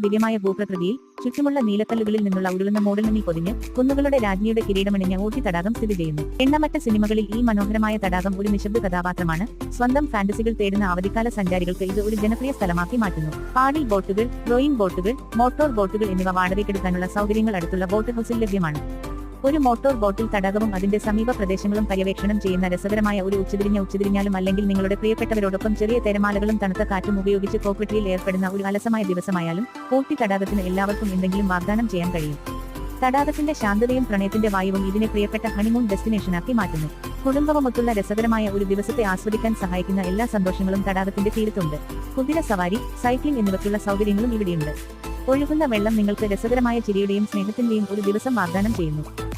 ദിവ്യമായ ഭൂപ്രകൃതിയിൽ ചുറ്റുമുള്ള നീലക്കല്ലുകളിൽ നിന്നുള്ള ഉരുളുന്ന മൂടൽമഞ്ഞിൽ പൊതിഞ്ഞ് കുന്നുകളുടെ രാജ്ഞിയുടെ കിരീടമണിഞ്ഞ ഊട്ടി തടാകം സ്ഥിതി ചെയ്യുന്നു. എണ്ണമറ്റ സിനിമകളിൽ ഈ മനോഹരമായ തടാകം ഒരു നിശബ്ദ കഥാപാത്രമാണ്. സ്വന്തം ഫാന്റസികൾ തേടുന്ന അവധിക്കാല സഞ്ചാരികൾക്ക് ഇത് ഒരു ജനപ്രിയ സ്ഥലമാക്കി മാറ്റുന്നു. പാഡിൽ ബോട്ടുകൾ, റോയിങ് ബോട്ടുകൾ, മോട്ടോർ ബോട്ടുകൾ എന്നിവ വാടകയ്ക്കെടുക്കാനുള്ള സൗകര്യങ്ങൾ അടുത്തുള്ള ബോട്ട് ഹൗസിൽ ലഭ്യമാണ്. ഒരു മോട്ടോർ ബോട്ടിൽ തടാകവും അതിന്റെ സമീപ പ്രദേശങ്ങളും പര്യവേക്ഷണം ചെയ്യുന്ന രസകരമായ ഒരു ഉച്ചതിരിഞ്ഞാലും അല്ലെങ്കിൽ നിങ്ങളുടെ പ്രിയപ്പെട്ടവരോടൊപ്പം ചെറിയ തിരമാലകളും തണുത്ത കാറ്റും ഉപയോഗിച്ച് പ്രകൃതിയിൽ ഏർപ്പെടുന്ന ഒരു അലസമായ ദിവസമായാലും ഊട്ടി തടാകത്തിന് എല്ലാവർക്കും എന്തെങ്കിലും വാഗ്ദാനം ചെയ്യാൻ കഴിയും. തടാകത്തിന്റെ ശാന്തതയും പ്രണയത്തിന്റെ വായുവും ഇതിനെ പ്രിയപ്പെട്ട ഹണിമൂൺ ഡെസ്റ്റിനേഷനാക്കി മാറ്റുന്നു. കുടുംബവുമൊത്തുള്ള രസകരമായ ഒരു ദിവസത്തെ ആസ്വദിക്കാൻ സഹായിക്കുന്ന എല്ലാ സന്തോഷങ്ങളും തടാകത്തിന്റെ തീരത്തുണ്ട്. കുതിര സവാരി, സൈക്ലിംഗ് എന്നിവയ്ക്കുള്ള സൗകര്യങ്ങളും ഇവിടെയുണ്ട്. ഒഴുകുന്ന വെള്ളം നിങ്ങൾക്ക് രസകരമായ ചിരിയുടെയും സ്നേഹത്തിന്റെയും ഒരു ദിവസം വാഗ്ദാനം ചെയ്യുന്നു.